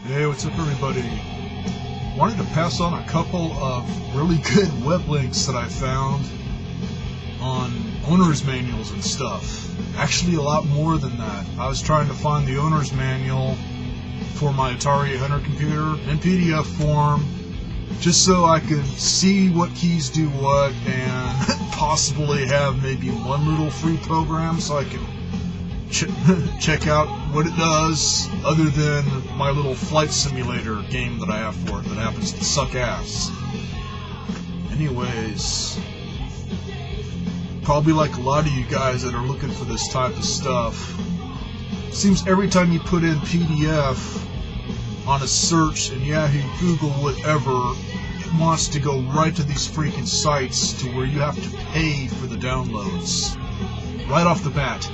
Hey, what's up everybody? Wanted to pass on a couple of really good web links that I found on owner's manuals and stuff. Actually a lot more than that. I was trying to find the owner's manual for my Atari 800 computer in PDF form, just so I could see what keys do what and possibly have maybe one little free program so I can check out what it does, other than my little flight simulator game that I have for it that happens to suck ass. Anyways, probably like a lot of you guys that are looking for this type of stuff, seems every time you put in PDF on a search in Yahoo, Google, whatever, it wants to go right to these freaking sites to where you have to pay for the downloads right off the bat.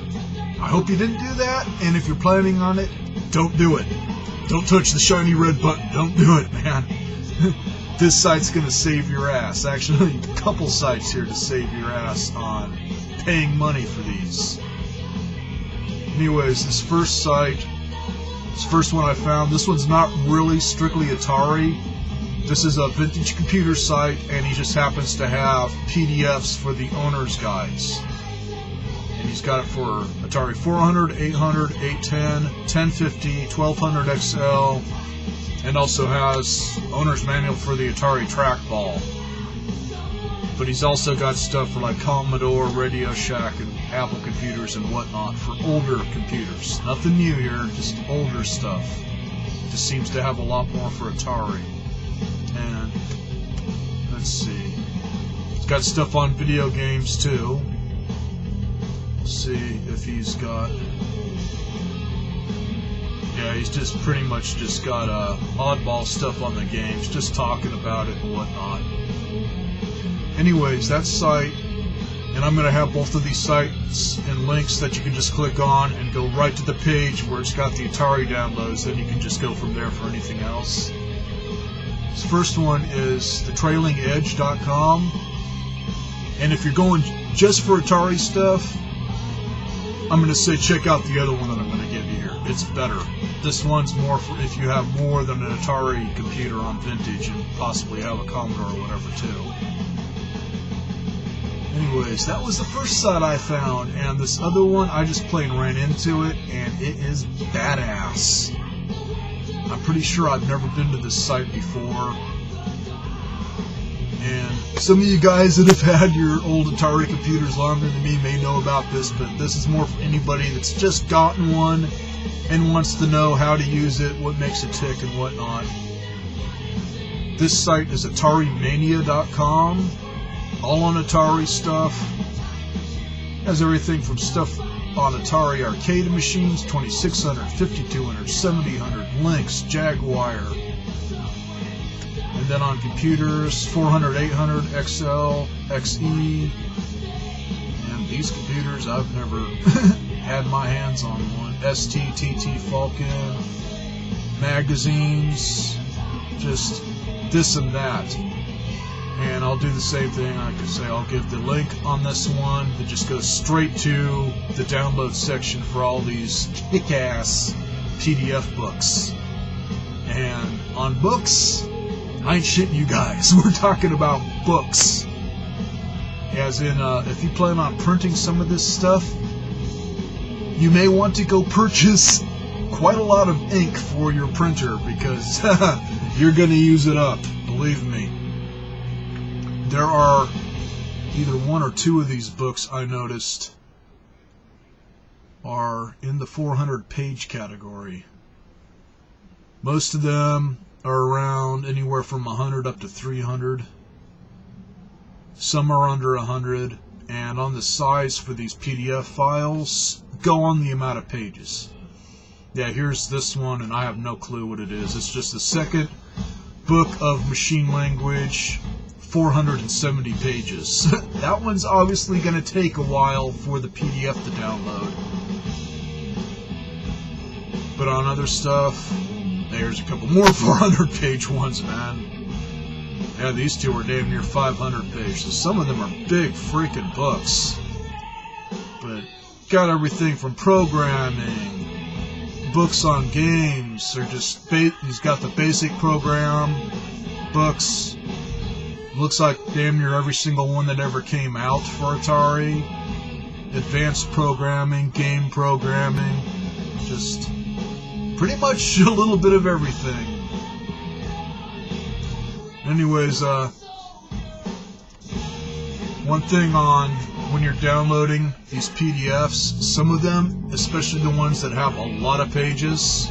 I hope you didn't do that, and if you're planning on it, don't do it. Don't touch the shiny red button. Don't do it, man. This site's going to save your ass. Actually, a couple sites here to save your ass on paying money for these. Anyways, this first site, this first one I found, this one's not really strictly Atari. This is a vintage computer site, and he just happens to have PDFs for the owner's guides. And he's got it for Atari 400, 800, 810, 1050, 1200 XL, and also has owner's manual for the Atari trackball. But he's also got stuff for like Commodore, Radio Shack, and Apple computers and whatnot for older computers. Nothing new here, just older stuff. Just seems to have a lot more for Atari. And let's see, he's got stuff on video games too. See if he's got, yeah, he's just pretty much just got oddball stuff on the games, just talking about it and whatnot. Anyways, that site, and I'm going to have both of these sites and links that you can just click on and go right to the page where it's got the Atari downloads, then you can just go from there for anything else. This first one is thetrailingedge.com, and if you're going just for Atari stuff, I'm going to say check out the other one that I'm going to give you here. It's better. This one's more for if you have more than an Atari computer on vintage and possibly have a Commodore or whatever too. Anyways, that was the first site I found, and this other one I just plain ran into it, and it is badass. I'm pretty sure I've never been to this site before. And some of you guys that have had your old Atari computers longer than me may know about this, but this is more for anybody that's just gotten one and wants to know how to use it, what makes it tick, and whatnot. This site is AtariMania.com, all on Atari stuff. Has everything from stuff on Atari arcade machines, 2600, 5200, 7000, Lynx, Jaguar. And then on computers, 400, 800, XL, XE, and these computers I've never had my hands on one. ST, TT, Falcon, magazines, just this and that. And I'll do the same thing. I could say I'll give the link on this one that just goes straight to the download section for all these kick-ass PDF books. And on books, I ain't shitting you guys. We're talking about books. As in, if you plan on printing some of this stuff, you may want to go purchase quite a lot of ink for your printer because you're going to use it up. Believe me. There are either one or two of these books I noticed are in the 400 page category. Most of them are around anywhere from 100 up to 300. Some are under 100, and on the size for these PDF files, go on the amount of pages. Yeah, here's this one, and I have no clue what it is. It's just the second book of machine language, 470 pages. That one's obviously going to take a while for the PDF to download. But on other stuff, there's a couple more 400-page ones, man. Yeah, these two are damn near 500 pages. Some of them are big freaking books. But got everything from programming, books on games. They're just he's got the basic program books. Looks like damn near every single one that ever came out for Atari. Advanced programming, game programming, just pretty much a little bit of everything. Anyways, one thing on when you're downloading these PDFs, some of them, especially the ones that have a lot of pages,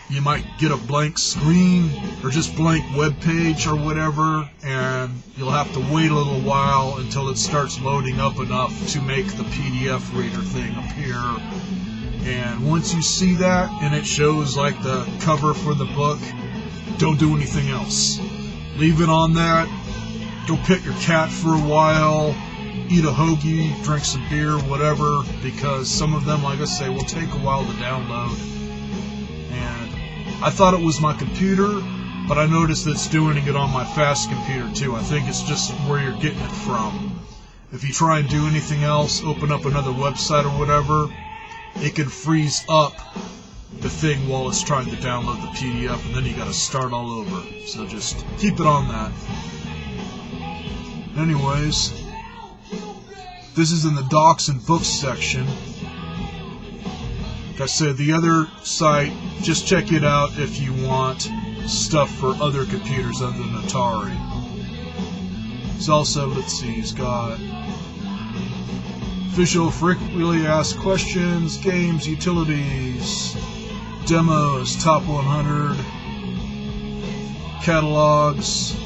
you might get a blank screen or just blank web page or whatever, and you'll have to wait a little while until it starts loading up enough to make the PDF reader thing appear. And once you see that and it shows like the cover for the book, don't do anything else. Leave it on that. Go pet your cat for a while, eat a hoagie, drink some beer, whatever, because some of them, like I say, will take a while to download. And I thought it was my computer, but I noticed that it's doing it on my fast computer too. I think it's just where you're getting it from. If you try and do anything else, open up another website or whatever, it can freeze up the thing while it's trying to download the PDF, and then you gotta start all over. So just keep it on that. Anyways, this is in the docs and books section. Like I said, the other site, just check it out if you want stuff for other computers other than Atari. It's also, let's see, he's got official frequently asked questions, games, utilities, demos, top 100, catalogs,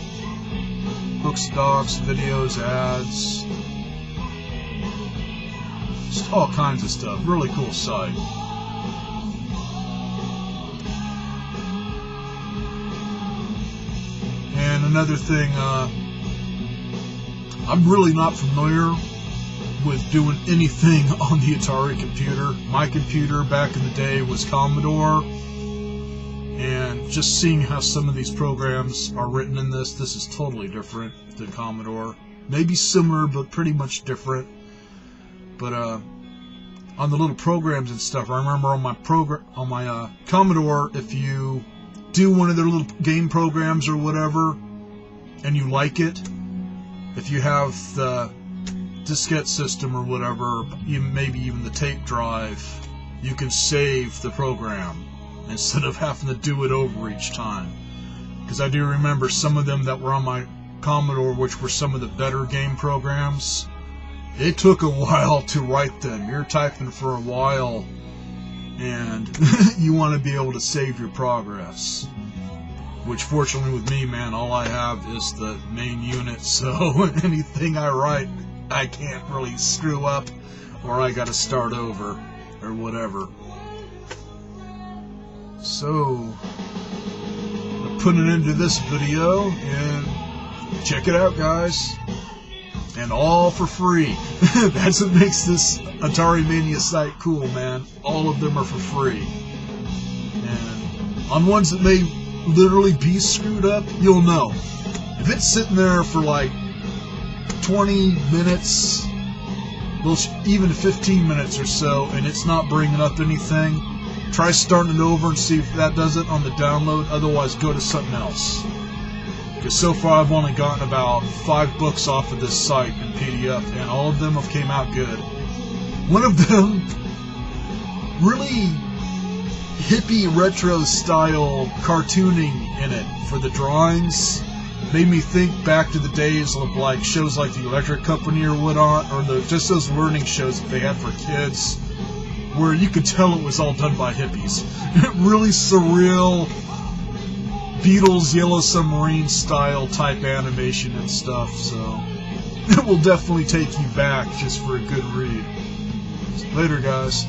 books, docs, videos, ads, just all kinds of stuff. Really cool site. And another thing, I'm really not familiar with doing anything on the Atari computer. My computer back in the day was Commodore, and just seeing how some of these programs are written in this is totally different than Commodore. Maybe similar, but pretty much different. But on the little programs and stuff, I remember on my Commodore, if you do one of their little game programs or whatever, and you like it, if you have the diskette system or whatever, maybe even the tape drive, you can save the program instead of having to do it over each time. Because I do remember some of them that were on my Commodore, which were some of the better game programs, it took a while to write them. You're typing for a while, and you want to be able to save your progress. Which, fortunately with me, man, all I have is the main unit, so anything I write, I can't really screw up, or I gotta start over, or whatever. So, I'm putting it into this video, and check it out, guys. And all for free. That's what makes this Atari Mania site cool, man. All of them are for free. And on ones that may literally be screwed up, you'll know. If it's sitting there for like 20 minutes, even 15 minutes or so, and it's not bringing up anything, try starting it over and see if that does it on the download. Otherwise, go to something else. Because so far I've only gotten about 5 books off of this site in PDF, and all of them have came out good. One of them, really hippie retro style cartooning in it for the drawings, made me think back to the days of like shows like the Electric Company or whatnot, or just those learning shows that they had for kids, where you could tell it was all done by hippies. Really surreal Beatles Yellow Submarine style type animation and stuff, so it will definitely take you back just for a good read. Later, guys.